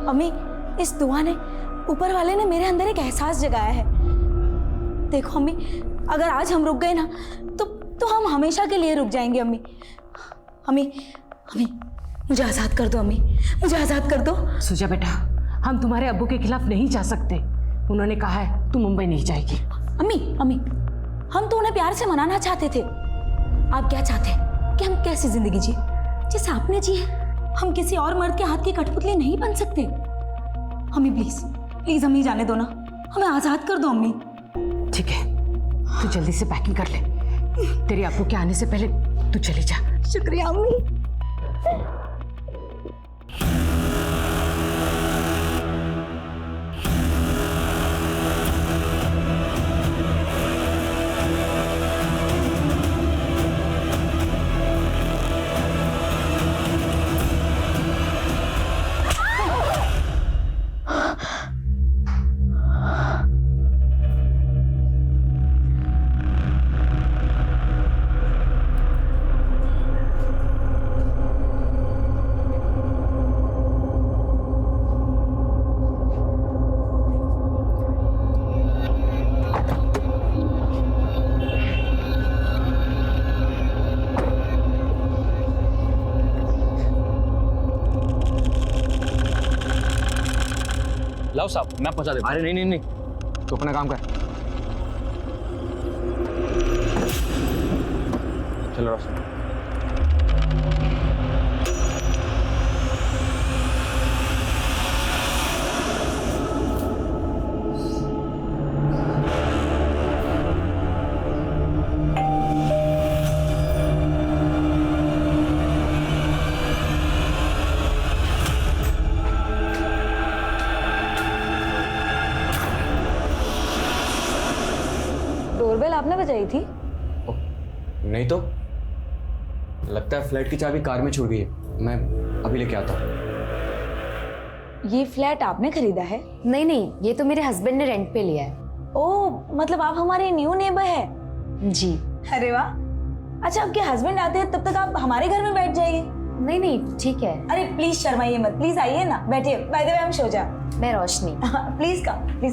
अम्मी, इस दुआ ने, ऊपर वाले ने मेरे अंदर एक एहसास जगाया है। देखो अम्मी, अगर आज हम रुक गए ना तो हम हमेशा के लिए रुक जाएंगे। अम्मी अम्मी अम्मी, मुझे आज़ाद कर दो। अम्मी, मुझे आज़ाद कर दो। सुजा बेटा, हम तुम्हारे अब्बू के खिलाफ नहीं जा सकते। उन्होंने कहा है तू मुंबई नहीं जाएगी। अम्मी अम्मी, हम तो उन्हें प्यार से मनाना चाहते थे। आप क्या चाहते हैं कि हम कैसी जिंदगी जिए जैसे आपने जी है? हम किसी और मर्द के हाथ की कठपुतली नहीं बन सकते। अम्मी प्लीज प्लीज, हमें जाने दो ना, हमें आज़ाद कर दो। अम्मी ठीक है, तू जल्दी से पैकिंग कर ले। तेरे अब्बू के आने से पहले तू चली जा। शुक्रिया अम्मी। लाओ साहब, मैं पहुंचा देता। अरे नहीं नहीं नहीं, तो अपना काम कर। चलो रोशन। डोरबेल आपने बजाई थी? नहीं तो लगता है फ्लैट की चाबी कार में छूट गई है। मैं अभी लेके आता हूँ। ये फ्लैट आपने खरीदा है? नहीं नहीं, ये तो मेरे हस्बैंड ने रेंट पे लिया है। ओह, मतलब आप हमारे न्यू नेबर है? जी। अरे वाह। अच्छा, आपके हस्बैंड आते हैं तब तक आप हमारे घर में बैठ जाइए। नहीं नहीं, ठीक है। अरे प्लीज शर्माइए मत, प्लीज आइए ना, बैठिए। बाय द वे, हम शोजा। मैं रोशनी। प्लीज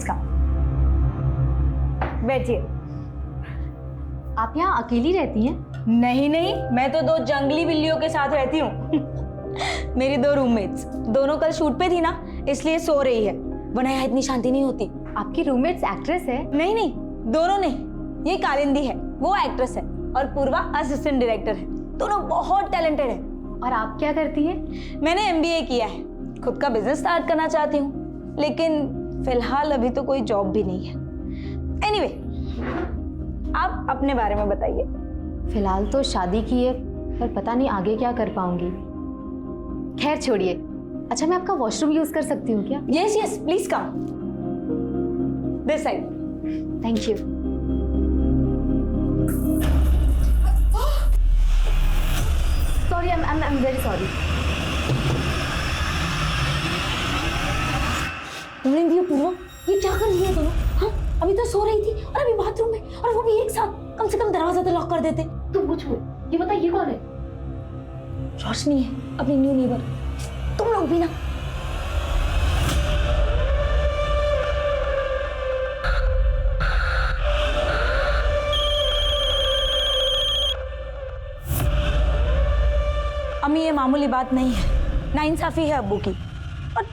कम बैठिए। आप यहाँ अकेली रहती हैं? नहीं नहीं, मैं तो 2 जंगली बिल्लियों के साथ रहती हूँ। मेरी 2 रूममेट्स, दोनों कल शूट पे थी ना, इसलिए सो रही है, वरना यहाँ इतनी शांति नहीं होती। आपकी रूममेट्स एक्ट्रेस है? नहीं नहीं, दोनों नहीं। ये कालिंदी है, वो एक्ट्रेस है, और पूर्वा असिस्टेंट डायरेक्टर है। दोनों बहुत टैलेंटेड है। और आप क्या करती हैं? मैंने MBA किया है, खुद का बिजनेस स्टार्ट करना चाहती हूँ, लेकिन फिलहाल अभी तो कोई जॉब भी नहीं है। एनीवे, आप अपने बारे में बताइए। फिलहाल तो शादी की है, पर पता नहीं आगे क्या कर पाऊंगी। खैर छोड़िए। अच्छा, मैं आपका वॉशरूम यूज कर सकती हूँ क्या? Yes yes, please come this side. Thank you. Sorry, I am very sorry. Purva, ये क्या कर रही है दोनों? हाँ, अभी तो सो रही थी और अभी बाथरूम में, और वो भी एक साथ। कम से कम दरवाजा तो लॉक कर देते। तुम पूछो, ये बता ये कौन है? रोशनी है, अपनी न्यू नेबर। तुम लोग भी ना। अम्मी, ये मामूली बात नहीं है, नाइंसाफी है अब्बू की। और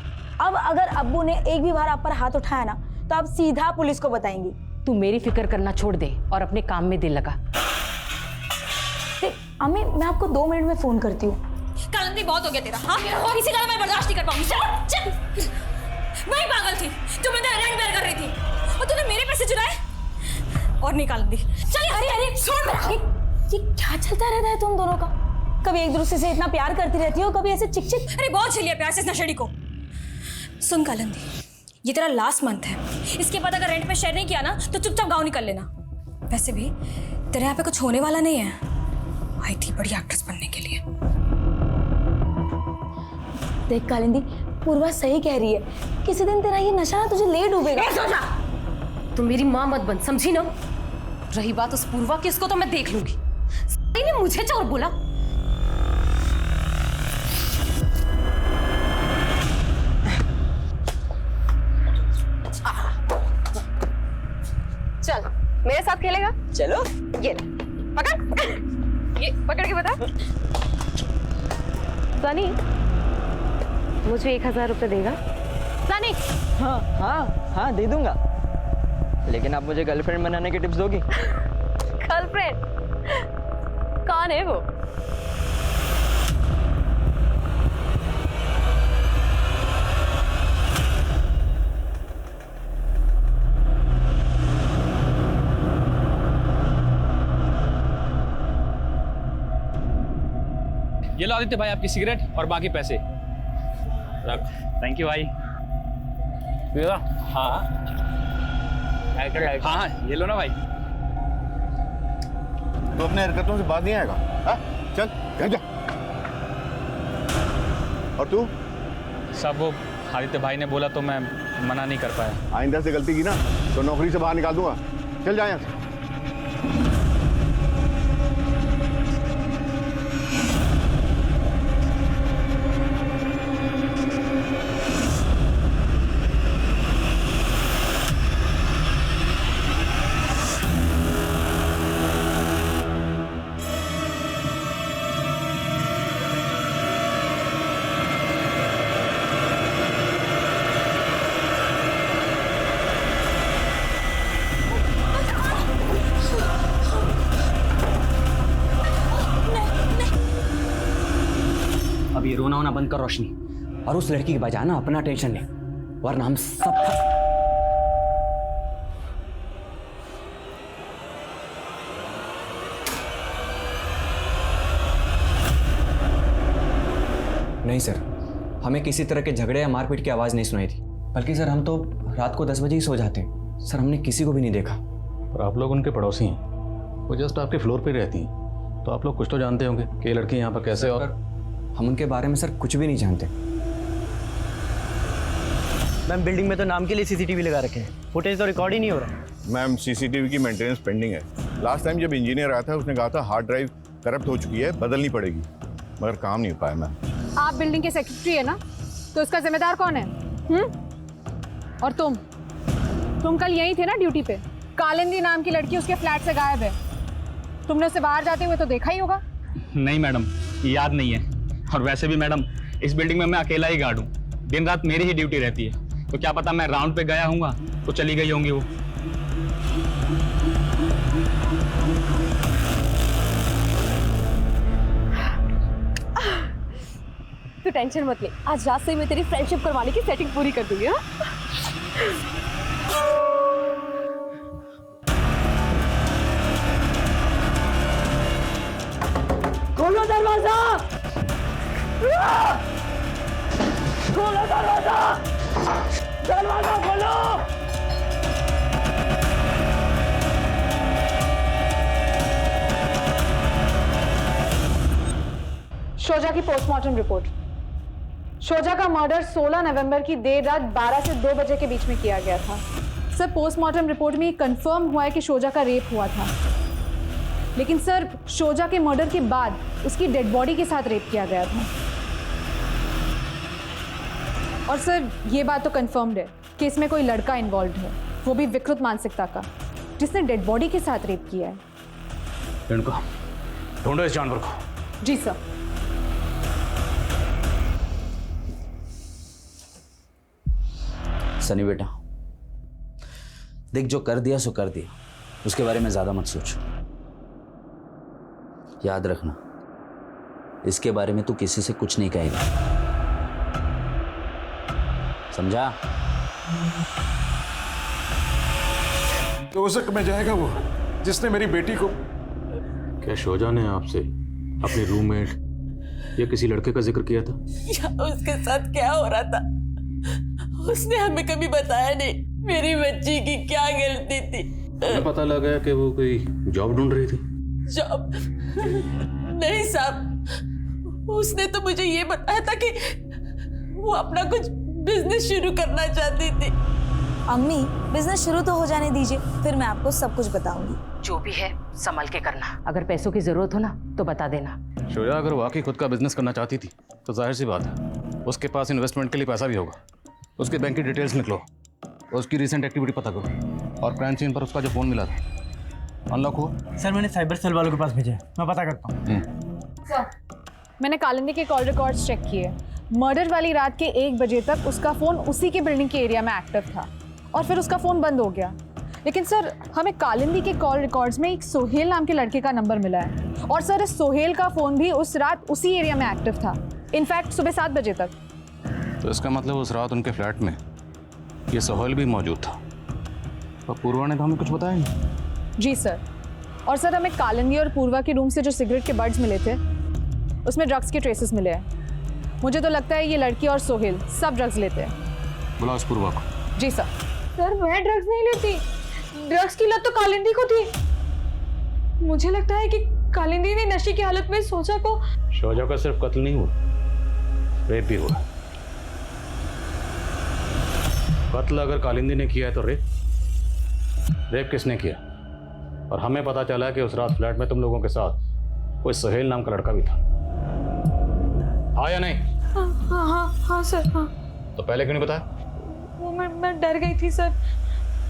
अब अगर अब्बू ने एक भी बार आप पर हाथ उठाया ना, तो आप सीधा पुलिस को बताएंगी। तू मेरी फिक्र करना छोड़ दे और अपने काम में दिल लगा। अम्मी, मैं आपको 2 मिनट में फोन करती हूँ। कालिंदी, बहुत हो गया तेरा। हाँ, इसी तरह मैं बर्दाश्त नहीं कर पाऊंगी। चल चल। मैं पागल थी, जो मैं तेरा रेंट बेयर कर रही थी, और तूने मेरे पैसे चुराए। और नहीं कालिंदी, चल। अरे अरे, छोड़ मेरा। ये क्या चलता रहता है तुम दोनों का? कभी एक दूसरे से इतना प्यार करती रहती हो, कभी ऐसे चिक चिक। अरे बहुत झेलिया प्यार से इस नशेड़ी को। सुन कालिंदी, ये तेरा लास्ट मंथ है, इसके बाद अगर रेंट पे शेयर नहीं किया ना, तो चुपचाप गाँव निकल लेना। वैसे भी तेरे यहाँ पे कुछ होने वाला नहीं है। आई थी बड़ी एक्ट्रेस बनने के लिए। देख कालिंदी, पूर्वा सही कह रही है, किसी दिन तेरा ये नशा ना तुझे ले डूबेगा। तुम मेरी माँ मत बन, समझी ना? रही बात उस पूर्वा की, उसको तो मैं देख लूंगी। ने मुझे चोर बोला। मेरे साथ खेलेगा? चलो। ये ले, पकड़। ये पकड़ के बता। सनी, मुझे 1000 रुपए देगा? सनी। हाँ हाँ हाँ दे दूंगा, लेकिन आप मुझे गर्लफ्रेंड बनाने के टिप्स दोगी? गर्लफ्रेंड? कौन है वो? ये लो आदित्य भाई आपकी सिगरेट और बाकी पैसे रख। थैंक यू भाई। हाँ हाँ ये लो ना भाई। तो अपने हरकतों से बात नहीं आएगा? हाँ? चल कहीं जा। और तू? सब वो आदित्य भाई ने बोला तो मैं मना नहीं कर पाया। आइंदा से गलती की ना तो नौकरी से बाहर निकाल दूंगा। चल जा यहाँ से। अब ये रोना होना बंद कर रोशनी, और उस लड़की के बजाय ना अपना टेंशन ले, वरना हम सब नहीं सर, हमें किसी तरह के झगड़े या मारपीट की आवाज़ नहीं सुनाई थी, बल्कि सर हम तो रात को 10 बजे ही सो जाते हैं। सर हमने किसी को भी नहीं देखा। और आप लोग उनके पड़ोसी हैं, वो जस्ट आपके फ्लोर पे रहती हैं, तो आप लोग कुछ तो जानते होंगे कि ये लड़की यहाँ पर कैसे। और हम उनके बारे में सर कुछ भी नहीं जानते। मैम बिल्डिंग में तो नाम के लिए सीसीटीवी लगा रखे हैं, फुटेज तो रिकॉर्ड ही नहीं हो रहा। मैम सीसीटीवी की मेंटेनेंस पेंडिंग है। लास्ट टाइम जब इंजीनियर आया था उसने कहा था हार्ड ड्राइव करप्ट हो चुकी है, बदलनी पड़ेगी, मगर काम नहीं हो पाया मैम। आप बिल्डिंग के सेक्रेटरी है ना, तो इसका जिम्मेदार कौन है? और तुम कल यहीं थे ना ड्यूटी पे? कालिंदी नाम की लड़की उसके फ्लैट से गायब है, तुमने उसे बाहर जाते हुए तो देखा ही होगा। नहीं मैडम, याद नहीं है। और वैसे भी मैडम इस बिल्डिंग में मैं अकेला ही गार्ड हूँ, दिन रात मेरी ही ड्यूटी रहती है, तो क्या पता मैं राउंड पे गया हूँगा तो चली गई होंगी वो। तू टेंशन मत ले, आज रात से ही मैं तेरी फ्रेंडशिप करवाने की सेटिंग पूरी कर दूंगी। खोलो दरवाजा, खोलो दरवाजा, दरवाजा खोलो। शोजा की पोस्टमार्टम रिपोर्ट। शोजा का मर्डर 16 नवंबर की देर रात 12 से 2 बजे के बीच में किया गया था। सर पोस्टमार्टम रिपोर्ट में कंफर्म हुआ है कि शोजा का रेप हुआ था, लेकिन सर शोजा के मर्डर के बाद उसकी डेड बॉडी के साथ रेप किया गया था। और सर ये बात तो कंफर्म्ड है कि इसमें कोई लड़का इन्वॉल्व है, वो भी विकृत मानसिकता का, जिसने डेड बॉडी के साथ रेप किया है। इनको ढूंढो इस जानवर को। जी सर। सनी बेटा देख, जो कर दिया सो कर दिया, उसके बारे में ज्यादा मत सोच। याद रखना, इसके बारे में तू किसी से कुछ नहीं कहेगा, समझा? तो उस में जाएगा वो जिसने मेरी बेटी को। क्या शोजा ने आपसे अपने रूममेट या किसी लड़के का जिक्र किया था? उसके साथ क्या हो रहा था उसने हमें कभी बताया नहीं। मेरी बच्ची की क्या गलती थी? हमें पता लगा कि वो कोई जॉब ढूंढ रही थी। जॉब? नहीं साहब, उसने तो मुझे ये बताया था कि वो अपना कुछ बिजनेस शुरू करना चाहती थी। अम्मी बिजनेस शुरू तो हो जाने दीजिए, फिर मैं आपको सब कुछ बताऊंगी। जो भी है संभल के करना, अगर पैसों की जरूरत हो ना तो बता देना। शोजा अगर वाकई खुद का बिजनेस करना चाहती थी तो जाहिर सी बात है उसके पास इन्वेस्टमेंट के लिए पैसा भी होगा। उसके बैंक की डिटेल्स निकलो, उसकी रिसेंट एक्टिविटी पता करो, और क्राइम सीन पर उसका जो फ़ोन मिला था अनलॉक हुआ? सर मैंने साइबर सेल वालों के पास भेजा है, मैं पता करता हूँ। सर मैंने कालिंदी के कॉल रिकॉर्ड्स चेक किए। मर्डर वाली रात के 1 बजे तक उसका फ़ोन उसी के बिल्डिंग के एरिया में एक्टिव था और फिर उसका फ़ोन बंद हो गया। लेकिन सर हमें कालिंदी के कॉल रिकॉर्ड्स में एक सोहेल नाम के लड़के का नंबर मिला है और सर इस सोहेल का फ़ोन भी उस रात उसी एरिया में एक्टिव था, इनफैक्ट सुबह 7 बजे तक। तो इसका मतलब उस रात उनके फ्लैट में ये सोहेल भी मौजूद था और पूर्वा ने तो हमें कुछ बताया नहीं। जी सर। और सर हमें कालिंदी और पूर्वा के रूम से जो सिगरेट के बड्स मिले थे उसमें ड्रग्स के ट्रेसेस मिले हैं। मुझे तो लगता है ये लड़की और सोहेल सब ड्रग्स लेते हैं। बुलाओ उस पूर्वा को। जी सर। सर मैं ड्रग्स नहीं लेती, ड्रग्स की लत तो कालिंदी को थी। मुझे लगता है कि कालिंदी ने नशे की हालत में सोचा को। शोजा का सिर्फ कत्ल नहीं हुआ, रेप भी हुआ। कत्ल अगर कालिंदी ने किया है तो रेप किसने किया? और हमें पता चला कि उस रात फ्लैट में तुम लोगों के साथ कोई सोहेल नाम का लड़का भी था। हाँ या नहीं? हाँ सर हाँ। तो पहले क्यों नहीं बताया? वो मैं डर गई थी सर।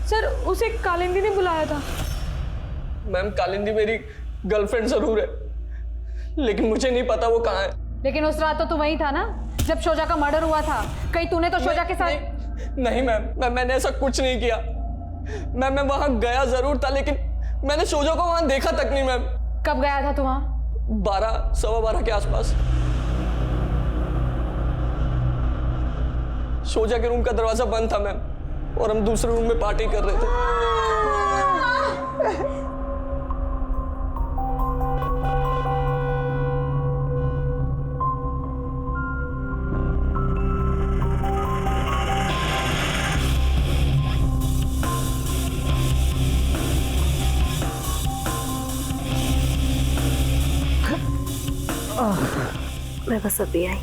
सर उसे कालिंदी ने बुलाया था। मैम कालिंदी मेरी गर्लफ्रेंड जरूर है, लेकिन मुझे नहीं पता वो कहाँ है। लेकिन उस रात तो तू वहीं था ना जब शोजा का मर्डर हुआ था। कहीं तूने तो शोजा के साथ? नहीं मैम, मैंने ऐसा कुछ नहीं किया। मैम मैं वहां गया जरूर था, लेकिन मैंने शोजा को वहां देखा तक नहीं। मैम कब गया था तू वहां? 12 सवा 12 के आसपास। शोजा के रूम का दरवाजा बंद था मैम, और हम दूसरे रूम में पार्टी कर रहे थे। मैं बस अभी आई।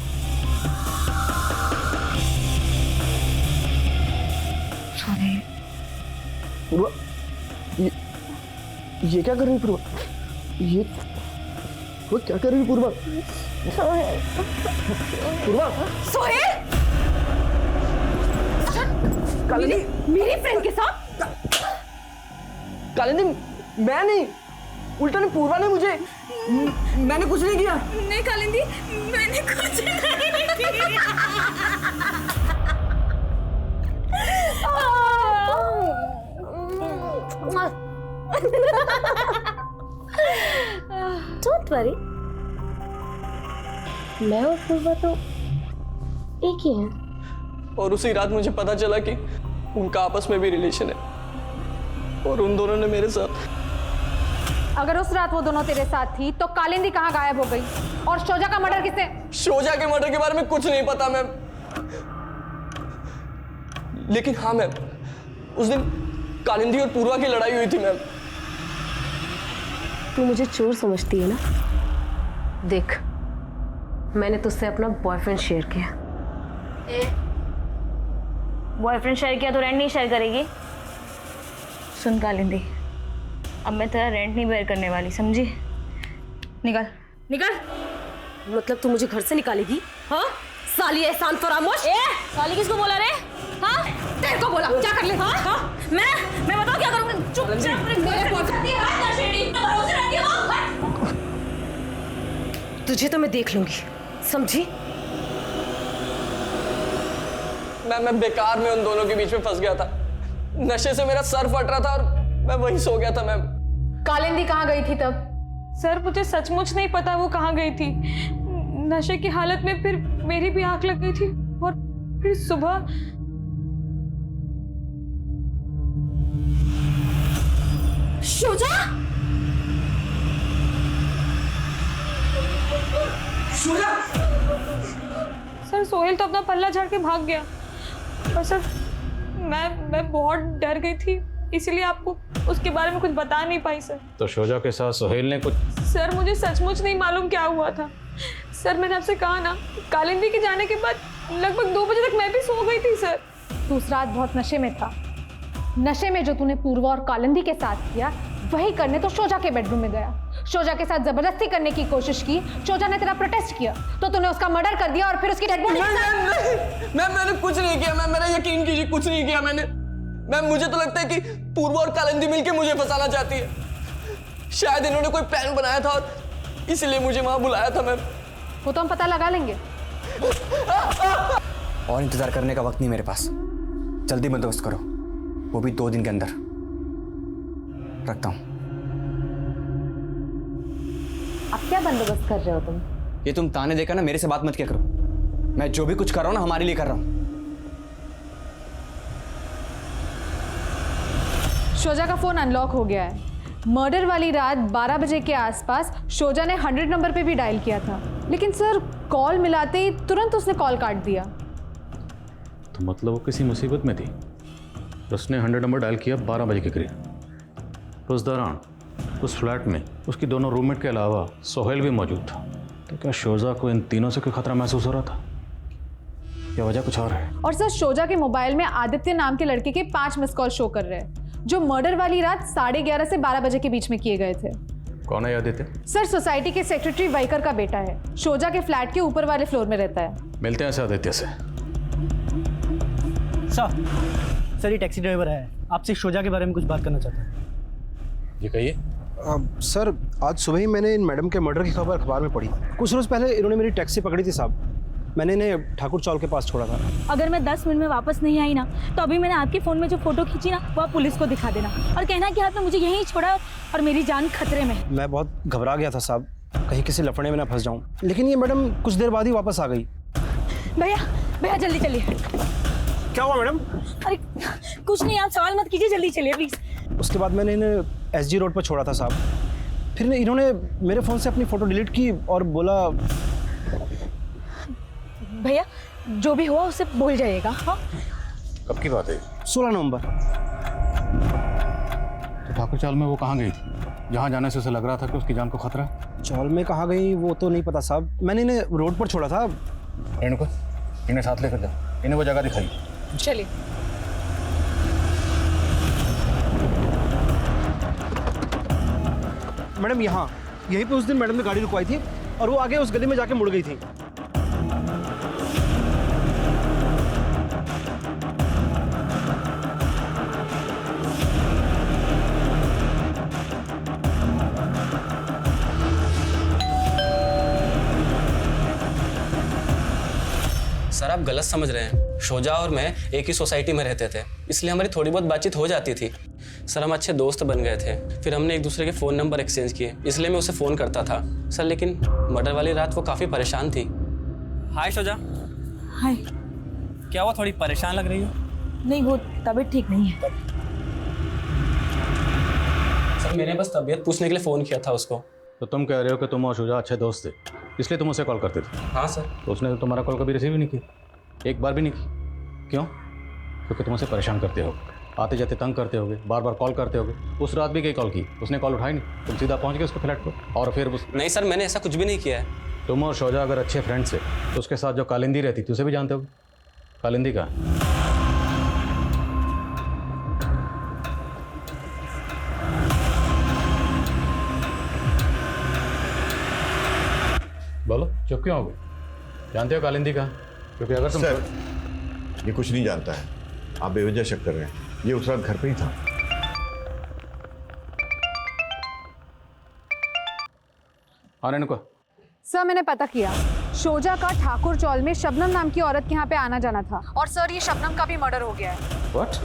पूर्वा, ये क्या कर रही है पूर्वा? ये वो क्या कर रही है पूर्वा? पूर्वा सोहेल! कालिंदी मेरी फ्रेंड के साथ? कालिंदी मैं नहीं, उल्टा ने पूर्वा ने मुझे। मैंने कुछ नहीं किया। नहीं कालिंदी, मैंने कुछ नहीं किया। डोंट वरी, मैं और पूर्वा तो एक ही हैं। और उसी रात मुझे पता चला कि उनका आपस में भी रिलेशन है, और उन दोनों ने मेरे साथ। अगर उस रात वो दोनों तेरे साथ थी तो कालिंदी कहाँ गायब हो गई? और शोजा का मर्डर किसने? शोजा के मर्डर के बारे में कुछ नहीं पता मैम, लेकिन हाँ मैम, उस दिन कालिंदी और पूर्वा की लड़ाई हुई थी मैम। तू मुझे चोर समझती है ना? देख, मैंने तुझसे अपना बॉयफ्रेंड शेयर किया। बॉयफ्रेंड शेयर किया तो रेंट नहीं शेयर करेगी? सुन कालिंदी, अब मैं तेरा रेंट नहीं बेयर करने वाली, समझी? निकल निकल। मतलब तू मुझे घर से निकालेगी? हाँ साली एहसान फरामोश। साली किसको बोला रे? हाँ तेरे को बोला। क्या कर ले? हाँ हाँ मैं बताओ क्या करूँगी? चुपचाप तुझे तो मैं देख लूंगी, समझी? मैं बेकार में उन दोनों के बीच में फंस गया था। नशे से मेरा सर फट रहा था और मैं वहीं सो गया था मैम। कालिंदी कहाँ गई थी तब? सर मुझे सचमुच नहीं पता वो कहाँ गई थी। नशे की हालत में फिर मेरी भी आंख लग गई थी, और फिर सुबह शोजा! शोजा! सर सोहेल तो अपना पल्ला झाड़ के भाग गया, और सर मैं बहुत डर गई थी, इसलिए आपको उसके बारे में कुछ बता नहीं पाई सर। तो शोजा के साथ सोहेल ने कुछ? सर मुझे सचमुच नहीं मालूम क्या हुआ था। सर मैंने आपसे कहा ना, कालिंदी के जाने के बाद लगभग 2 बजे तक मैं भी सो गई थी सर। तू उस रात बहुत नशे में था। नशे में जो तूने पूर्वा और कालिंदी के साथ किया वही करने तो शोजा के बेडरूम में गया। शोजा के साथ जबरदस्ती करने की कोशिश की, शोजा ने तेरा प्रोटेस्ट किया तो तूने उसका मर्डर कर दिया और फिर उसकी डेड बॉडी। मैंने कुछ नहीं किया मैम, मेरा यकीन कीजिए, कुछ नहीं किया मैंने। मैम मुझे तो लगता है कि पूर्वा और कालिंदी मिलके मुझे फंसाना चाहती है। शायद इन्होंने कोई प्लान बनाया था और इसलिए मुझे वहां बुलाया था मैम। वो तो हम पता लगा लेंगे। और इंतजार करने का वक्त नहीं मेरे पास, जल्दी बंदोबस्त करो, वो भी 2 दिन के अंदर। रखता हूं। अब क्या बंदोबस्त कर रहे हो तुम? ये तुम ताने देकर ना मेरे से बात मत किया करो। मैं जो भी कुछ कर रहा हूं ना हमारे लिए कर रहा हूं। शोजा का फोन अनलॉक हो गया है। मर्डर वाली रात 12 बजे के आसपास शोजा ने 100 नंबर पे भी डायल किया था, लेकिन सर कॉल मिलाते ही तुरंत उसने कॉल काट दिया। तो मतलब वो किसी मुसीबत में थी। उसने 100 नंबर डायल किया 12 बजे के करीब। उस दौरान उस फ्लैट में उसकी दोनों रूममेट के अलावा सोहेल भी मौजूद था। तो क्या शोजा को इन तीनों से कोई खतरा महसूस हो रहा था या वजह कुछ और है? और सर शोजा के मोबाइल में आदित्य नाम के लड़के के 5 मिस कॉल शो कर रहे हैं, जो मर्डर वाली रात 11:30 से 12 बजे के बीच में किए गए थे। कौन है आदित्य? सर सोसाइटी के सेक्रेटरी वाइकर का बेटा है, शोजा के फ्लैट के ऊपर वाले फ्लोर में रहता है। मिलते हैं आदित्य से। सर ये टैक्सी ड्राइवर है, आपसे शोजा के बारे में कुछ बात करना चाहता है। ये कहिए। सर आज सुबह ही मैंने इन मैडम के मर्डर की खबर अखबार में पढ़ी। कुछ रोज़ पहले इन्होंने मेरी टैक्सी पकड़ी थी साहब। मैंने इन्हें ठाकुर चौल के पास छोड़ा था। अगर मैं 10 मिनट में वापस नहीं आई ना, तो अभी मैंने आपके फ़ोन में जो फ़ोटो खींची ना, वो आप पुलिस को दिखा देना और कहना कि आपने मुझे यहीं छोड़ा और मेरी जान खतरे में। मैं बहुत घबरा गया था साहब, कहीं किसी लफड़े में ना फंस जाऊं, लेकिन ये मैडम कुछ देर बाद ही वापस आ गई। भैया जल्दी चलिए। क्या हुआ मैडम? अरे कुछ नहीं, आप सवाल मत कीजिए, जल्दी चलिए प्लीज़। उसके बाद मैंने इन्हें SG रोड पर छोड़ा था साहब। फिर इन्होंने मेरे फ़ोन से अपनी फ़ोटो डिलीट की और बोला। भैया जो भी हुआ उससे बोल जाइएगा। हाँ कब की बात है? 16 नवंबर। तो ठाकुर चौल में वो कहाँ गई थी जहाँ जाने से उसे लग रहा था कि उसकी जान को खतरा है? चौल में कहाँ गई वो तो नहीं पता साहब, मैंने इन्हें रोड पर छोड़ा था। रेणुका इन्हें साथ लेकर जाओ, इन्हें वो जगह दिखाई। चलिए। मैडम यहीं पे उस दिन मैडम ने गाड़ी रुकवाई थी और वो आगे उस गली में जाके मुड़ गई थी। सर आप गलत समझ रहे हैं। शोजा और मैं एक ही सोसाइटी में रहते थे, इसलिए हमारी थोड़ी बहुत बातचीत हो जाती थी। सर हम अच्छे दोस्त बन गए थे, फिर हमने एक दूसरे के फ़ोन नंबर एक्सचेंज किए, इसलिए मैं उसे फ़ोन करता था। सर लेकिन मर्डर वाली रात वो काफ़ी परेशान थी। हाय शोजा। हाय। क्या हुआ, थोड़ी परेशान लग रही हो? नहीं, वो तबीयत ठीक नहीं है। सर मैंने बस तबीयत पूछने के लिए फ़ोन किया था उसको। तो तुम कह रहे हो कि तुम और शुजा अच्छे दोस्त थे, इसलिए तुम उसे कॉल करते थे? हाँ सर। तो उसने तो तुम्हारा कॉल कभी रिसीव ही नहीं किया, एक बार भी नहीं की। क्यों? क्योंकि तुम उसे परेशान करते हो, आते जाते तंग करते होगे, बार बार कॉल करते होगे। उस रात भी कई कॉल की, उसने कॉल उठाई नहीं, तुम सीधा पहुंच गए उसके फ्लैट पर और फिर उस... नहीं सर मैंने ऐसा कुछ भी नहीं किया है। तुम और शोजा अगर अच्छे फ्रेंड्स थे तो उसके साथ जो कालिंदी रहती थी उसे भी जानते होगे। कालिंदी का बोलो, चुप क्यों हो गए? जानते हो कालिंदी का? क्योंकि अगर तुम... सर ये कुछ नहीं जानता है, आप बेवजह शक कर रहे हैं। ये उस रात घर पे ही था। हाँ रेणुका। सर मैंने पता किया, शोजा का ठाकुर चौल में शबनम नाम की औरत के यहाँ पे आना जाना था और सर ये शबनम का भी मर्डर हो गया है। What?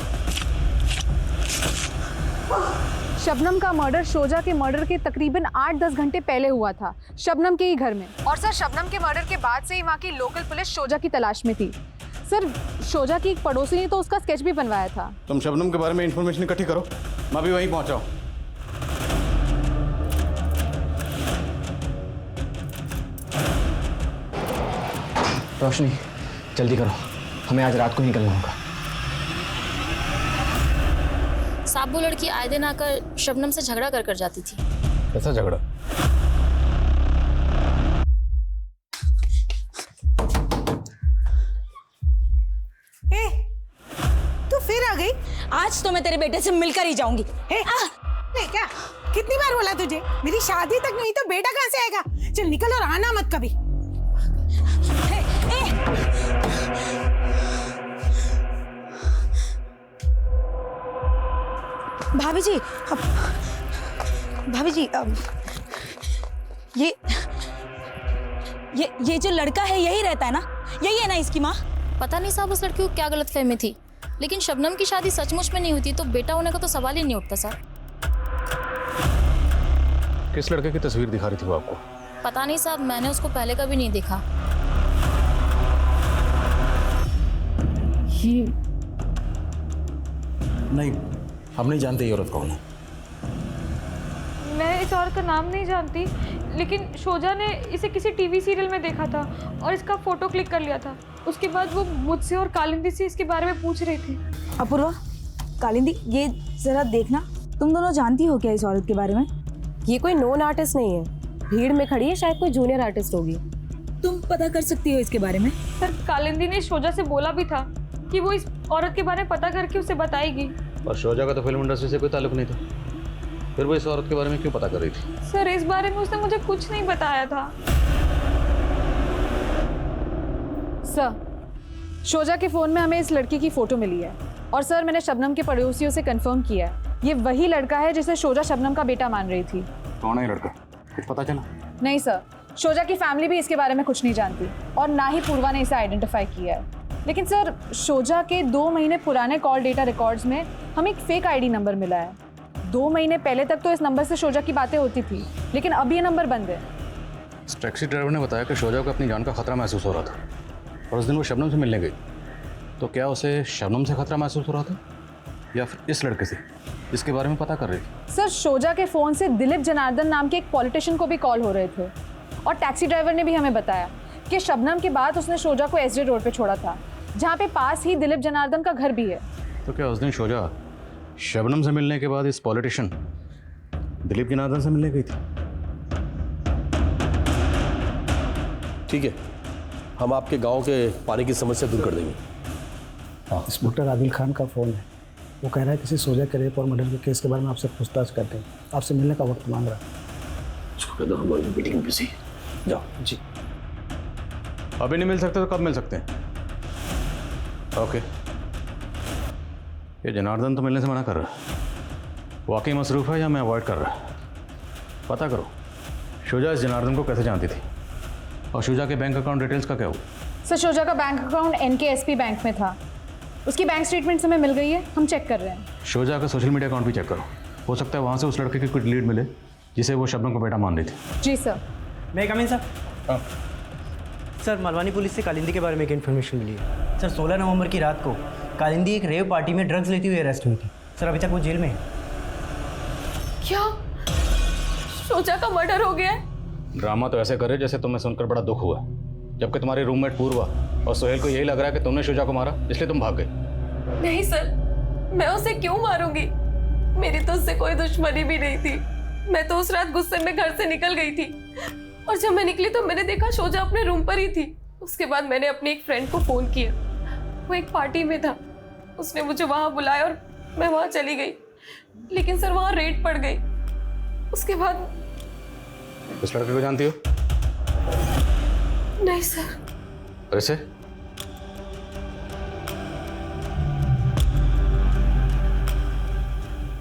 शबनम का मर्डर शोजा के मर्डर के तकरीबन 8-10 घंटे पहले हुआ था, शबनम के ही घर में। और सर शबनम के मर्डर के बाद से ही वहाँ की लोकल पुलिस शोजा की तलाश में थी। सर शोजा की एक पड़ोसी ने तो उसका स्केच भी बनवाया था। तुम शबनम के बारे में इंफॉर्मेशन इकट्ठी करो, मैं भी वहीं पहुंचा हूं। रोशनी जल्दी करो, हमें आज रात को ही निकलना होगा। साहब वो लड़की आए दिन आकर शबनम से झगड़ा कर जाती थी। कैसा झगड़ा? तू फिर आ गई? आज तो मैं तेरे बेटे से मिलकर ही जाऊंगी। नहीं क्या? कितनी बार बोला तुझे, मेरी शादी तक नहीं तो बेटा कहाँ से आएगा? चल निकल और आना मत कभी। भाभी जी, भाभी जी ये जो लड़का है यही रहता है ना, यही है ना इसकी माँ? पता नहीं साहब उस लड़की को क्या गलतफहमी थी, लेकिन शबनम की शादी सचमुच में नहीं हुई तो बेटा होने का तो सवाल ही नहीं उठता सर। किस लड़के की तस्वीर दिखा रही थी वो आपको? पता नहीं साहब, मैंने उसको पहले कभी नहीं देखा। नहीं, हम नहीं जानते ये औरत कौन है। मैं इस औरत का नाम नहीं जानती, लेकिन शोजा ने इसे किसी टीवी सीरियल में देखा था और इसका फोटो क्लिक कर लिया था। उसके बाद वो मुझसे और कालिंदी से इसके बारे में पूछ रही थी। अपूर्वा, कालिंदी, ये जरा देखना, तुम दोनों जानती हो क्या इस औरत के बारे में? ये कोई नोन आर्टिस्ट नहीं है, भीड़ में खड़ी है, शायद कोई जूनियर आर्टिस्ट होगी। तुम पता कर सकती हो इसके बारे में? सर, कालिंदी ने शोजा से बोला भी था कि वो इस औरत के बारे में पता करके उसे बताएगी। और शोजा का तो फिल्म इंडस्ट्री से कोई ताल्लुक नहीं था, फिर वो इस औरत के बारे में क्यों पता कर रही थी? सर, इस बारे में उसने मुझे कुछ नहीं बताया था। सर, शोजा के फ़ोन में हमें इस लड़की की फ़ोटो मिली है और सर मैंने शबनम के पड़ोसियों से कंफर्म किया है, ये वही लड़का है जिसे शोजा शबनम का बेटा मान रही थी। कौन है लड़का, कुछ पता चला? नहीं सर, शोजा की फैमिली भी इसके बारे में कुछ नहीं जानती और ना ही पूर्वा ने इसे आइडेंटिफाई किया है। लेकिन सर, शोजा के 2 महीने पुराने कॉल डेटा रिकॉर्ड्स में हमें एक फेक आईडी नंबर मिला है। 2 महीने पहले तक तो इस नंबर से शोजा की बातें होती थी, लेकिन अब ये नंबर बंद है। इस टैक्सी ड्राइवर ने बताया कि शोजा को अपनी जान का खतरा महसूस हो रहा था और उस दिन वो शबनम से मिलने गई। तो क्या उसे शबनम से खतरा महसूस हो रहा था या फिर इस लड़के से, इसके बारे में पता कर रही थी? सर, शोजा के फ़ोन से दिलीप जनार्दन नाम के एक पॉलिटिशियन को भी कॉल हो रहे थे और टैक्सी ड्राइवर ने भी हमें बताया कि शबनम के बाद उसने शोजा को एसडी रोड पे छोड़ा था, जहाँ पे पास ही दिलीप जनार्दन का घर भी है। तो क्या उस दिन शोजा शबनम से मिलने के बाद इस पॉलिटिशियन दिलीप जनार्दन से मिलने गई थी? ठीक है, हम आपके गांव के पानी की समस्या दूर कर देंगे। इंस्पेक्टर आदिल खान का फ़ोन है, वो कह रहा है किसी शोजा के रेप और मर्डर के केस के बारे में आपसे पूछताछ करते हैं, आपसे मिलने का वक्त मांग रहा है। उसको कह दो हमारी मीटिंग बिजी, जाओ। जी। अभी नहीं मिल सकते तो कब मिल सकते हैं? ओके। ये जनार्दन तो मिलने से मना कर रहा है, वाकई मसरूफ़ है या मैं अवॉइड कर रहा है? पता करो शोजा इस जनार्दन को कैसे जानती थी और शोजा के बैंक अकाउंट डिटेल्स का क्या हुआ? सर, शोजा का बैंक अकाउंट NKSP बैंक में था, उसकी बैंक स्टेटमेंट्स हमें मिल गई है, हम चेक कर रहे हैं। शोजा का सोशल मीडिया अकाउंट भी चेक करो, हो सकता है वहाँ से उस लड़के की कुछ लीड मिले जिसे वो शबनम को बेटा मान रही थी। जी सर। मैं कम इन सर? सर, मलवानी पुलिस से कालिंदी के बारे में एक इन्फॉर्मेशन मिली है। सर, 16 नवंबर की रात को कालिंदी एक रेव पार्टी में ड्रग्स लेती हुई अरेस्ट हुई थी। सर, अभी तक वो जेल में है। क्या शोजा का मर्डर हो गया है? ड्रामा तो ऐसे करे जैसे तुम्हें सुनकर बड़ा दुख हुआ, जबकि तुम्हारी रूममेट पूर्वा और सोहेल को यही लग रहा है कि तुमने शोजा को मारा इसलिए तुम भाग गए। नहीं सर, मैं उसे क्यों मारूंगी? मेरी तो उससे कोई दुश्मनी भी नहीं थी। मैं तो उस रात गुस्से में घर से निकल गई थी और जब मैं निकली तो मैंने देखा शोजा अपने रूम पर ही थी। उसके बाद मैंने अपनी एक फ्रेंड को फोन किया, वो एक पार्टी में था, उसने मुझे वहां बुलाया और मैं वहां चली गई, लेकिन सर वहां रेड पड़ गई। उसके बाद इस लड़के को जानती हो? नहीं सर। कैसे?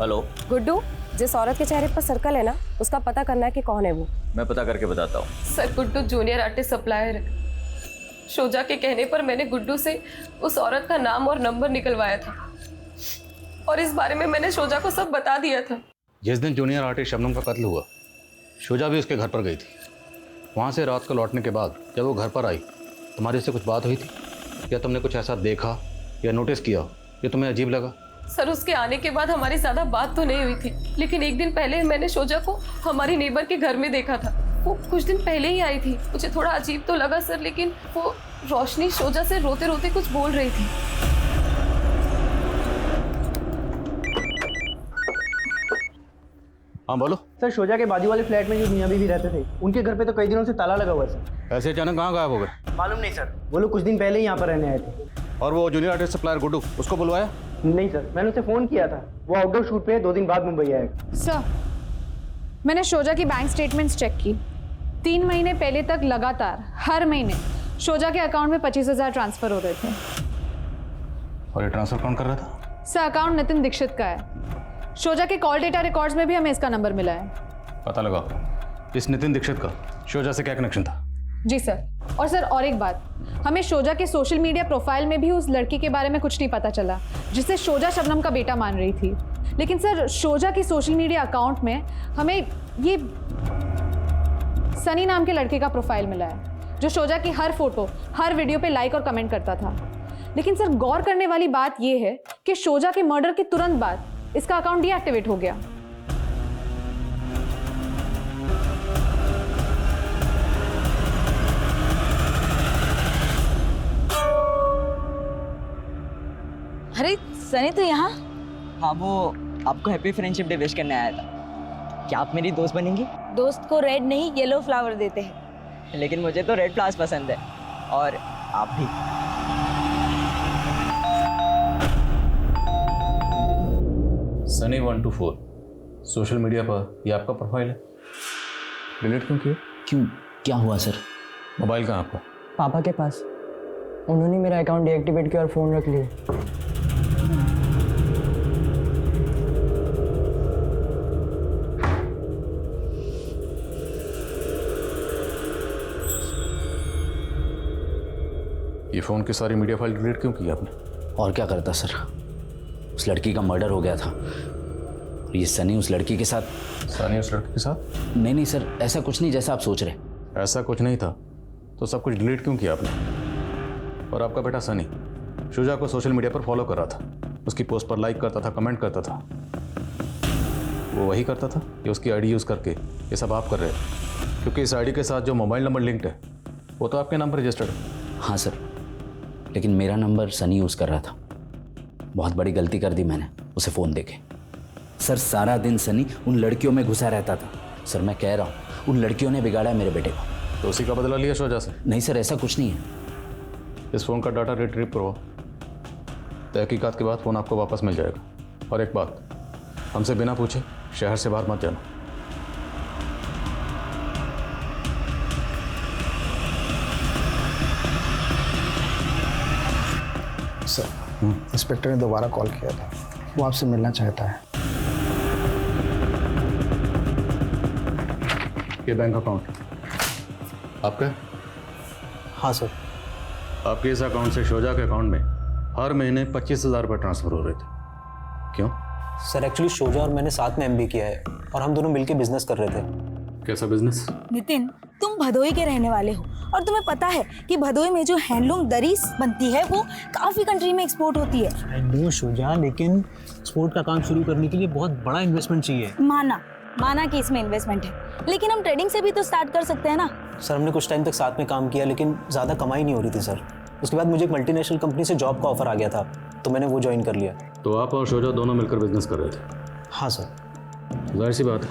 हेलो गुड्डू, जिस औरत के चेहरे पर सर्कल है ना, उसका पता करना है कि कौन है वो। मैं पता करके बताता हूँ। Sir, Guddu junior artist supplier है। शोजा के कहने पर मैंने गुड्डू से उस औरत का नाम और नंबर निकलवाया था और इस बारे में मैंने शोजा को सब बता दिया था। जिस दिन जूनियर आर्टिस्ट शबनम का कत्ल हुआ, शोजा भी उसके घर पर गई थी। वहाँ से रात को लौटने के बाद जब वो घर पर आई, तुम्हारी उससे कुछ बात हुई थी या तुमने कुछ ऐसा देखा या नोटिस किया जो तुम्हें अजीब लगा? सर, उसके आने के बाद हमारी ज़्यादा बात तो नहीं हुई थी, लेकिन एक दिन पहले मैंने शोजा को हमारी नेबर के घर में देखा था। वो कुछ दिन पहले ही आई थी। मुझे थोड़ा अजीब तो लगा सर, लेकिन वो रोशनी शोजा से रोते रोते कुछ बोल रही थी। हाँ बोलो। सर, शोजा के बाजू वाले फ्लैट में जो मियाँ बीवी रहते थे, उनके घर पे तो कई दिनों से ताला लगा हुआ है सर। ऐसे अचानक कहाँ गायब हो गए? मालूम नहीं सर, वो लोग कुछ दिन पहले ही यहाँ पर रहने आए थे। और वो जूनियर आर्टिस्ट सप्लायर गुड्डू, उसको बुलवाया? नहीं सर, मैंने उसे फ़ोन किया था, वो आउटडोर शूट पे 2 दिन बाद मुंबई आएगा। सर, मैंने शोजा की बैंक स्टेटमेंट्स चेक की। 3 महीने पहले तक लगातार हर महीने शोजा के अकाउंट में 25,000 ट्रांसफर हो रहे थे। और ये ट्रांसफर कौन कर रहा था? सर, अकाउंट नितिन दीक्षित का है। शोजा के कॉल डेटा रिकॉर्ड्स में भी हमें इसका नंबर मिला है। पता लगाओ इस नितिन दीक्षित का शोजा से क्या कनेक्शन था। जी सर। और सर और एक बात, हमें शोजा के सोशल मीडिया प्रोफाइल में भी उस लड़की के बारे में कुछ नहीं पता चला जिसे शोजा शबनम का बेटा मान रही थी। लेकिन सर शोजा के सोशल मीडिया अकाउंट में हमें ये सनी नाम के लड़के का प्रोफाइल मिला है जो शोजा की हर फोटो हर वीडियो पे लाइक और कमेंट करता था। लेकिन सर गौर करने वाली बात यह है कि शोजा के मर्डर के तुरंत बाद इसका अकाउंट डीएक्टिवेट हो गया। अरे सनी तो यहाँ? हाँ, वो आपको हैप्पी फ्रेंडशिप डे विश करने आया था। क्या आप मेरी दोस्त बनेंगी? दोस्त को रेड नहीं येलो फ्लावर देते हैं। लेकिन मुझे तो रेड फ्लावर्स पसंद है, और आप भी। सनी 124 सोशल मीडिया पर ये आपका प्रोफाइल है, डिलीट क्यों किया? क्यों, क्या हुआ सर? मोबाइल कहाँ आपका? पापा के पास। उन्होंने मेरा अकाउंट डीएक्टिवेट किया और फ़ोन रख लिया। ये फ़ोन की सारी मीडिया फाइल डिलीट क्यों की आपने? और क्या करता सर, उस लड़की का मर्डर हो गया था। ये सनी उस लड़की के साथ। सनी उस लड़की के साथ? नहीं सर, ऐसा कुछ नहीं जैसा आप सोच रहे। ऐसा कुछ नहीं था तो सब कुछ डिलीट क्यों किया आपने? और आपका बेटा सनी शोजा को सोशल मीडिया पर फॉलो कर रहा था, उसकी पोस्ट पर लाइक करता था, कमेंट करता था। वो वही करता था कि उसकी आईडी यूज़ करके ये सब आप कर रहे हैं? क्योंकि इस आईडी के साथ जो मोबाइल नंबर लिंक्ड है वो तो आपके नाम पर रजिस्टर्ड है। हाँ सर, लेकिन मेरा नंबर सनी यूज़ कर रहा था। बहुत बड़ी गलती कर दी मैंने उसे फ़ोन देके। सर सारा दिन सनी उन लड़कियों में घुसा रहता था। सर मैं कह रहा हूँ उन लड़कियों ने बिगाड़ा है मेरे बेटे को। तो उसी का बदला लिया शोजा से? नहीं सर, ऐसा कुछ नहीं है। इस फ़ोन का डाटा रिट्रीव करो, तहकीकात के बाद फ़ोन आपको वापस मिल जाएगा। और एक बात, हमसे बिना पूछे शहर से बाहर मत जाना। सर इंस्पेक्टर ने दोबारा कॉल किया था, वो आपसे मिलना चाहता है। ये बैंक अकाउंट आपका? हाँ सर। आपके इस अकाउंट से शोजा के अकाउंट में हर महीने 25,000 रुपये ट्रांसफ़र हो रहे थे। क्यों? सर एक्चुअली शोजा और मैंने साथ में एमबी किया है और हम दोनों मिलकर बिजनेस कर रहे थे। कैसा बिजनेस? नितिन, तुम भदोई के रहने वाले हो और तुम्हें पता है कि भदोई में जो हैंडलूम दरीस बनती है वो काफ़ी कंट्री में एक्सपोर्ट होती है। आई नो शोजा, लेकिन एक्सपोर्ट का काम शुरू करने के लिए बहुत बड़ा इन्वेस्टमेंट चाहिए। माना कि इसमें इन्वेस्टमेंट है, लेकिन हम ट्रेडिंग से भी तो स्टार्ट कर सकते हैं ना। सर हमने कुछ टाइम तक साथ में काम किया, लेकिन ज़्यादा कमाई नहीं हो रही थी सर। उसके बाद मुझे एक मल्टीनेशनल कंपनी से जॉब का ऑफर आ गया था, तो मैंने वो ज्वाइन कर लिया। तो आप और शोजा दोनों मिलकर बिजनेस कर रहे थे? हाँ सर। जाहिर सी बात है,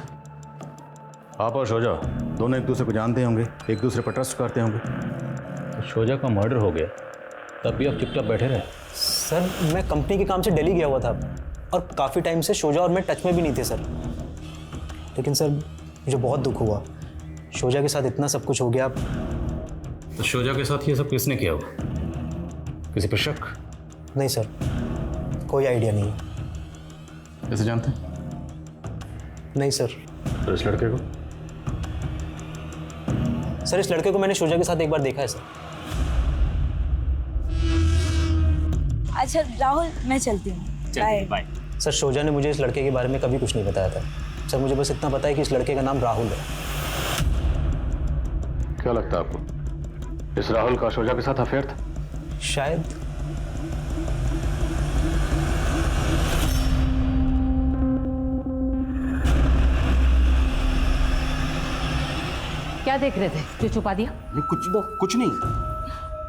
आप और शोजा दोनों एक दूसरे को जानते होंगे, एक दूसरे पर ट्रस्ट करते होंगे। तो शोजा का मर्डर हो गया तब भी आप चुपचाप बैठे रहे? सर मैं कंपनी के काम से दिल्ली गया हुआ था और काफ़ी टाइम से शोजा और मैं टच में भी नहीं थे सर। लेकिन सर मुझे बहुत दुख हुआ, शोजा के साथ इतना सब कुछ हो गया। तो शोजा के साथ ये सब किसने किया होगा? किसी पर शक? नहीं सर, कोई आइडिया नहीं। कैसे जानते हैं? नहीं सर। तो इस लड़के को? सर इस लड़के को मैंने शोजा के साथ एक बार देखा है सर। अच्छा राहुल, मैं चलती हूँ। बाय। सर शोजा ने मुझे इस लड़के के बारे में कभी कुछ नहीं बताया था सर। मुझे बस इतना पता है कि इस लड़के का नाम राहुल है। क्या लगता है आपको, इस राहुल का शोजा के साथ अफेयर था? शायद। क्या देख रहे थे जो छुपा दिया? कुछ नहीं।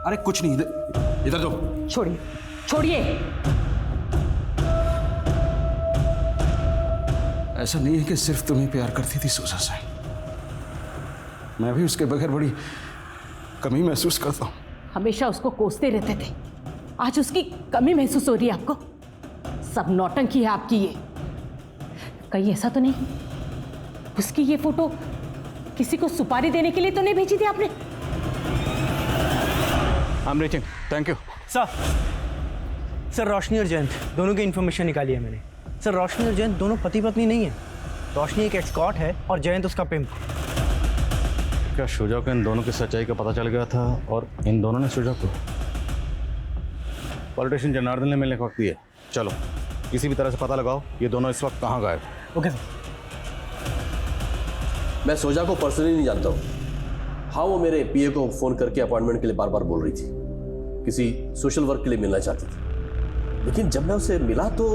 अरे कुछ नहीं, इधर दो। छोड़िए छोड़िए। ऐसा नहीं है कि सिर्फ तुम्हें प्यार करती थी सोजा से, मैं भी उसके बगैर बड़ी कमी महसूस करता हूँ। हमेशा उसको कोसते रहते थे, आज उसकी कमी महसूस हो रही है आपको? सब नौटंकी है आपकी ये। कहीं ऐसा तो नहीं उसकी ये फोटो किसी को सुपारी देने के लिए तो नहीं भेजी थी आपने? I'm reaching. Thank you. Sir Roshni और जयंत दोनों की इन्फॉर्मेशन निकाली है मैंने। सर रोशनी और जयंत दोनों पति पत्नी नहीं है। रोशनी एक एस्कॉर्ट है और जयंत उसका पिम्प। क्या शुजा को इन दोनों की सच्चाई का पता चल गया था और इन दोनों ने शुजा को? पॉलिटिशियन जनार्दन ने मिलने का वक्त दिया। चलो किसी भी तरह से पता लगाओ ये दोनों इस वक्त कहाँ गायब। Okay sir. मैं शुजा को पर्सनली नहीं जानता हूँ। हाँ, वो मेरे पीए को फोन करके अपॉइंटमेंट के लिए बार बार बोल रही थी, किसी सोशल वर्क के लिए मिलना चाहती थी, लेकिन जब मैं उसे मिला तो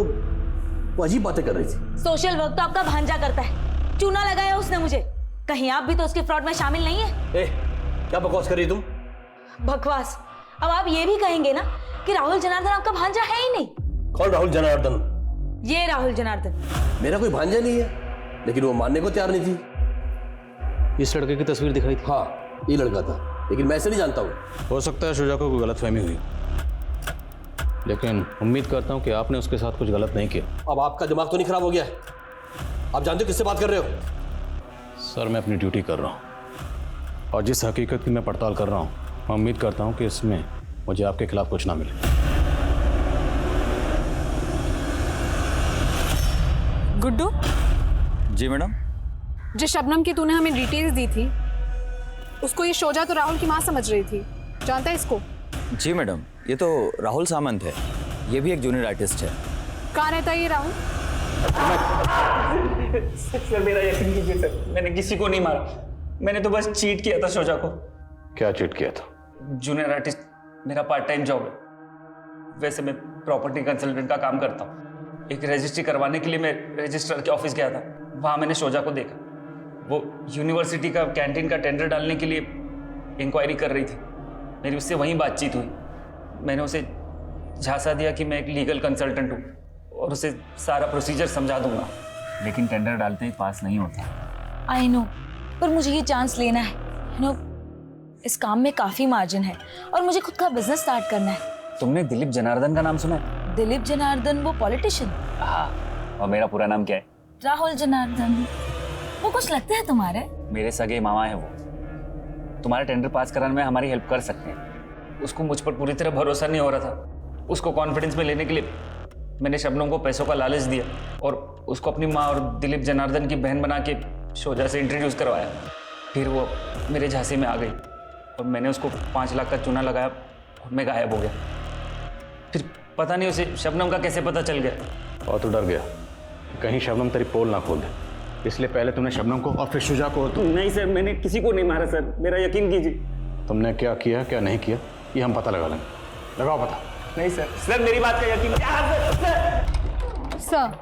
वो अजीब बातें कर रही थी। सोशल वर्क तो आपका भांजा करता है, चूना लगाया उसने मुझे। कहीं आप भी तो उसके फ्रॉड में शामिल नहीं है? क्या बकवास कर रही तुम? बकवास? अब आप ये भी कहेंगे ना कि राहुल जनार्दन आपका भांजा है ही नहीं। कौन राहुल जनार्दन? ये राहुल जनार्दन। मेरा कोई भांजा नहीं है, लेकिन वो मानने को तैयार नहीं थी। इस लड़के की तस्वीर दिखाई थी? हाँ, ये लड़का था, लेकिन मैं इसे नहीं जानता हूँ। हो सकता है शुजा को कोई गलतफहमी हुई, लेकिन उम्मीद करता हूँ कि आपने उसके साथ कुछ गलत नहीं किया। अब आपका दिमाग तो नहीं खराब हो गया? आप जानते हो किससे बात कर रहे हो? सर, मैं अपनी ड्यूटी कर रहा हूँ और जिस हकीकत की मैं पड़ताल कर रहा हूँ, मैं उम्मीद करता हूँ कि इसमें मुझे आपके खिलाफ कुछ ना मिले। गुड्डू जी मैडम। जिस शबनम की तूने हमें डिटेल्स दी थी, उसको ये शोजा तो राहुल की माँ समझ रही थी। जानता है इसको? जी मैडम, ये तो राहुल सामंत है, ये भी एक जूनियर आर्टिस्ट है। कहाँ रहता है ये राहुल? सर मेरा यकीन कीजिए सर, मैंने किसी को नहीं मारा, मैंने तो बस चीट किया था शोजा को। क्या चीट किया था? जूनियर आर्टिस्ट मेरा पार्ट टाइम जॉब है। वैसे मैं प्रॉपर्टी कंसल्टेंट का काम करता हूँ। एक रजिस्ट्री करवाने के लिए मैं रजिस्ट्रार के ऑफिस गया था, वहाँ मैंने शोजा को देखा। वो यूनिवर्सिटी का कैंटीन का टेंडर डालने के लिए इंक्वायरी कर रही थी। मेरी उससे वहीं बातचीत हुई। मैंने उसे झांसा दिया कि मैं एक लीगल कंसल्टेंट हूँ और उसे सारा प्रोसीजर समझा दूंगा, लेकिन टेंडर डालते ही पास नहीं होता। आई नो, पर मुझे ये चांस लेना है। यू नो, इस काम में काफी मार्जिन है और मुझे खुद का बिजनेस स्टार्ट करना है। तुमने दिलीप जनार्दन का नाम सुना है? दिलीप जनार्दन, वो पॉलिटिशियन? हाँ, और मेरा पूरा नाम क्या है? राहुल जनार्दन। वो कुछ लगते हैं तुम्हारे? मेरे सगे मामा है वो। तुम्हारा टेंडर पास कराने में हमारी हेल्प कर सकते हैं। उसको मुझ पर पूरी तरह भरोसा नहीं हो रहा था। उसको कॉन्फिडेंस में लेने के लिए मैंने शबनम को पैसों का लालच दिया और उसको अपनी माँ और दिलीप जनार्दन की बहन बना के शोजा से इंट्रोड्यूस करवाया। फिर वो मेरे झांसे में आ गई और मैंने उसको 5 लाख का चूना लगाया और मैं गायब हो गया। फिर पता नहीं उसे शबनम का कैसे पता चल गया। और तो डर गया कहीं शबनम तेरी पोल ना खोल दे, इसलिए पहले तुमने शबनम को और फिर शुजा को। नहीं सर, मैंने किसी को नहीं मारा सर, मेरा यकीन कीजिए। तुमने क्या किया क्या नहीं किया ये हम पता लगा लेंगे। लगाओ पता। नहीं सर, सर मेरी बात का यकीन। सर,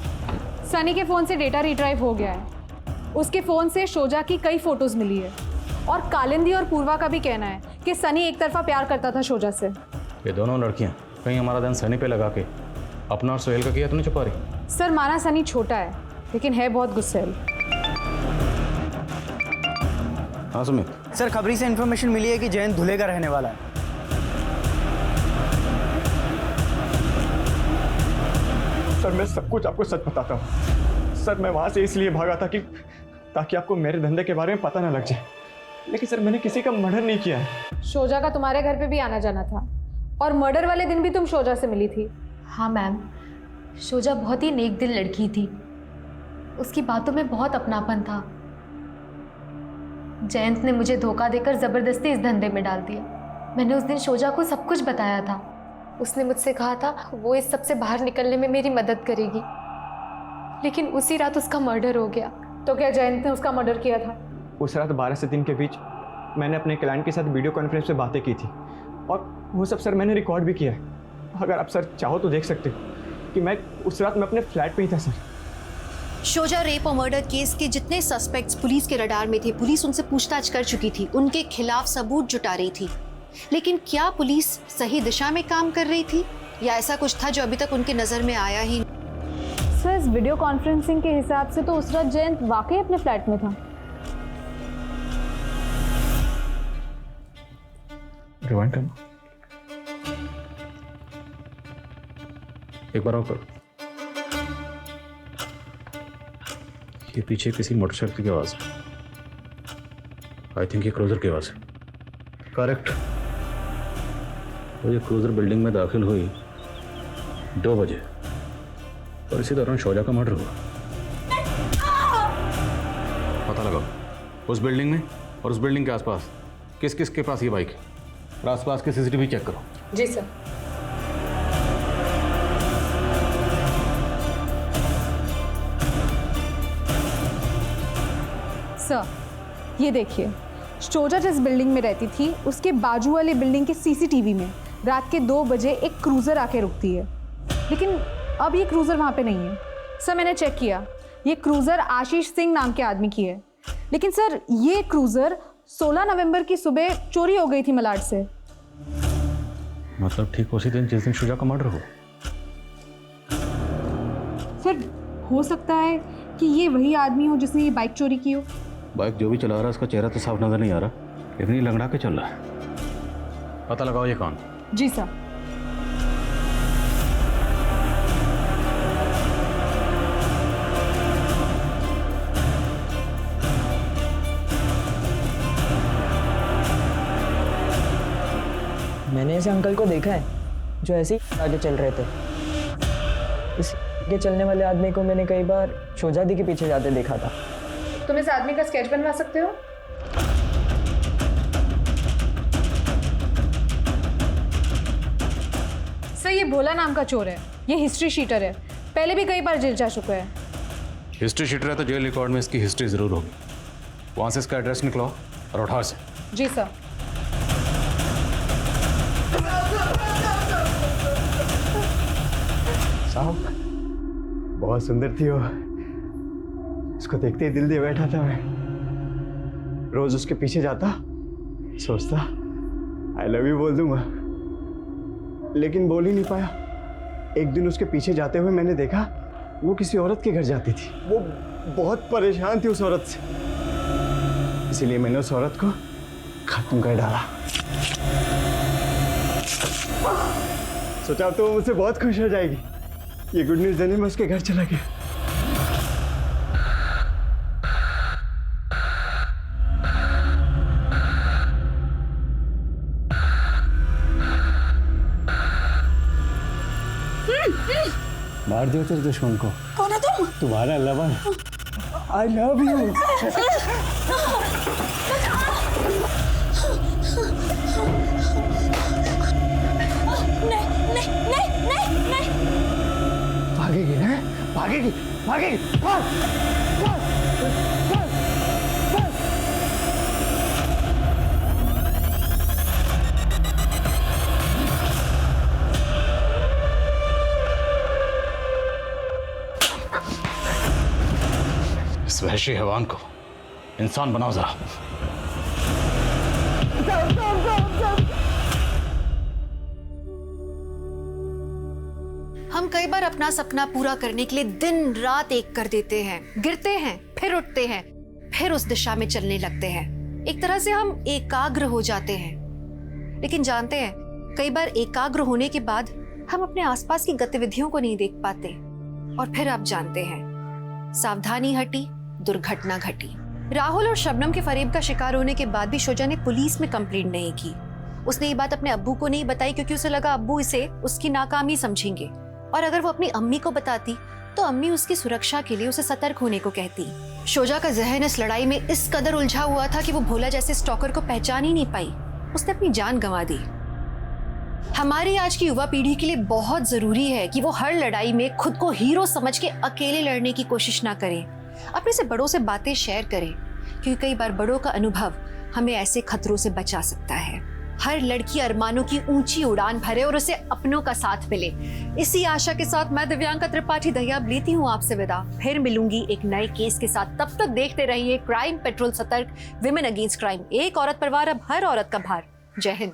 सनी के फोन से डेटा रिट्राइव हो गया है। उसके फोन से शोजा की कई फोटोज मिली है और कालिंदी और पूर्वा का भी कहना है कि सनी एक तरफा प्यार करता था शोजा से। ये दोनों लड़कियां कहीं हमारा ध्यान सनी पे लगा के अपना और सोहेल का किया तो नहीं छुपा रही? सर, माना सनी छोटा है लेकिन है बहुत गुस्सैल। हाँ सुमित। सर, खबरी से इन्फॉर्मेशन मिली है कि जयंत धुले का रहने वाला है। सर, मैं सब कुछ आपको सच बताता हूँ। सर, मैं वहाँ से इसलिए भागा था कि ताकि आपको मेरे धंधे के बारे में पता ना लग जाए, लेकिन सर मैंने किसी का मर्डर नहीं किया है। शोजा का तुम्हारे घर पे भी आना जाना था और मर्डर वाले दिन भी तुम शोजा से मिली थी। हाँ मैम, शोजा बहुत ही नेक दिल लड़की थी। उसकी बातों में बहुत अपनापन था। जयंत ने मुझे धोखा देकर ज़बरदस्ती इस धंधे में डाल दिया। मैंने उस दिन शोजा को सब कुछ बताया था। उसने मुझसे कहा था वो इस सब से बाहर निकलने में मेरी मदद करेगी, लेकिन उसी रात उसका मर्डर हो गया। तो क्या जयंत ने उसका मर्डर किया था? उस रात 12 से 3 के बीच मैंने अपने क्लाइंट के साथ वीडियो कॉन्फ्रेंस पे बातें की थी और वो सब सर मैंने रिकॉर्ड भी किया है। अगर आप सर चाहो तो देख सकते हो कि मैं उस रात मैं अपने फ्लैट पे ही था सर। शोजा रेप और मर्डर केस के जितने सस्पेक्ट्स पुलिस के रडार में थे, पुलिस उनसे पूछताछ कर चुकी थी, उनके खिलाफ सबूत जुटा रही थी। लेकिन क्या पुलिस सही दिशा में काम कर रही थी या ऐसा कुछ था जो अभी तक उनके नजर में आया ही? सर, इस वीडियो कॉन्फ्रेंसिंग के हिसाब से तो उस रात जयंत वाकई अपने फ्लैट में था। रिवाइंड करना एक बार और करो। ये पीछे किसी मोटरसाइकिल की आवाज है। आई थिंक ये क्रूजर की आवाज है। करेक्ट। तो ये क्रूजर बिल्डिंग में दाखिल हुई 2 बजे और इसी दौरान शोजा का मर्डर हुआ। लगाओ उस बिल्डिंग में और उस बिल्डिंग के आसपास किस किस के पास ये बाइक है, और आसपास के सीसीटीवी चेक करो। जी सर। सर ये देखिए, शोजा जिस बिल्डिंग में रहती थी उसके बाजू वाले बिल्डिंग के सीसीटीवी में रात के 2 बजे एक क्रूज़र आके रुकती है, लेकिन अब ये क्रूज़र वहाँ पे नहीं है। सर मैंने चेक किया, ये क्रूज़र आशीष सिंह नाम के आदमी की है, लेकिन सर ये क्रूज़र 16 नवंबर की सुबह चोरी हो गई थी मलाड से। मतलब ठीक उसी दिन जिस दिन शुजा का मर्डर हुआ? सर हो सकता है कि ये वही आदमी हो जिसने ये बाइक चोरी की हो। बाइक जो भी चला रहा है उसका चेहरा तो साफ नजर नहीं आ रहा, लेकिन ये लंगड़ा के चल रहा है। पता लगाओ ये कौन। जी सर। मैंने ऐसे अंकल को देखा है जो ऐसे ही आगे चल रहे थे। इस आगे चलने वाले आदमी को मैंने कई बार शोजादी के पीछे जाते देखा था। तुम इस आदमी का स्केच बनवा सकते हो? सर ये भोला नाम का चोर है, ये हिस्ट्री शीटर है, पहले भी कई बार जेल जा चुका है। हिस्ट्री शीटर है तो जेल रिकॉर्ड में इसकी हिस्ट्री जरूर होगी। वहां से इसका एड्रेस निकलाओ और उठाओ इसे। जी सर। साहब बहुत सुंदर थी वो, उसको देखते ही दिल दे बैठा था मैं। रोज उसके पीछे जाता, सोचता आई लव यू बोल दूंगा, लेकिन बोल ही नहीं पाया। एक दिन उसके पीछे जाते हुए मैंने देखा वो किसी औरत के घर जाती थी। वो बहुत परेशान थी उस औरत से, इसीलिए मैंने उस औरत को खत्म कर डाला। सोचा तो वो मुझसे बहुत खुश हो जाएगी। ये गुड न्यूज़ देने में उसके घर चला गया। मार दियो तेरे दुश्मन को। कौन है तुम? तुम्हारा लवर। I love you. भागेगी ना? भागेगी, भागेगी। भाग, भाग, भाग, भाग। इस वहशी हैवान को इंसान बनाओ जरा। हम कई बार अपना सपना पूरा करने के लिए दिन रात एक कर देते हैं, गिरते हैं, फिर उठते हैं, फिर उस दिशा में चलने लगते हैं। एक तरह से हम एकाग्र हो जाते हैं, लेकिन जानते हैं कई बार एकाग्र होने के बाद हम अपने आसपास की गतिविधियों को नहीं देख पाते, और फिर आप जानते हैं सावधानी हटी, दुर्घटना घटी। राहुल और शबनम के फरेब का शिकार होने के बाद भी शोजा ने पुलिस में कंप्लेंट नहीं की। उसने ये बात अपने अब्बू को नहीं बताई क्योंकि उसे लगा अब्बू इसे उसकी नाकामी समझेंगे, और अगर वो अपनी अम्मी को बताती तो अम्मी उसकी सुरक्षा के लिए उसे सतर्क होने को कहती। शोजा का जहन इस लड़ाई में इस कदर उलझा हुआ था कि वो भोला जैसे स्टॉकर को पहचान ही नहीं पाई। उसने अपनी जान गंवा दी। हमारी आज की युवा पीढ़ी के लिए बहुत जरूरी है कि वो हर लड़ाई में खुद को हीरो समझ के अकेले लड़ने की कोशिश ना करें, अपने से बड़ों से बातें शेयर करें, क्योंकि कई बार बड़ों का अनुभव हमें ऐसे खतरों से बचा सकता है। हर लड़की अरमानों की ऊंची उड़ान भरे और उसे अपनों का साथ मिले। इसी आशा के साथ मैं दिव्यांका त्रिपाठी दहियाब लेती हूँ आपसे विदा। फिर मिलूंगी एक नए केस के साथ। तब तक देखते रहिए क्राइम पेट्रोल, सतर्क, विमेन अगेंस्ट क्राइम। एक औरत पर वार, अब हर औरत का भार। जय हिंद।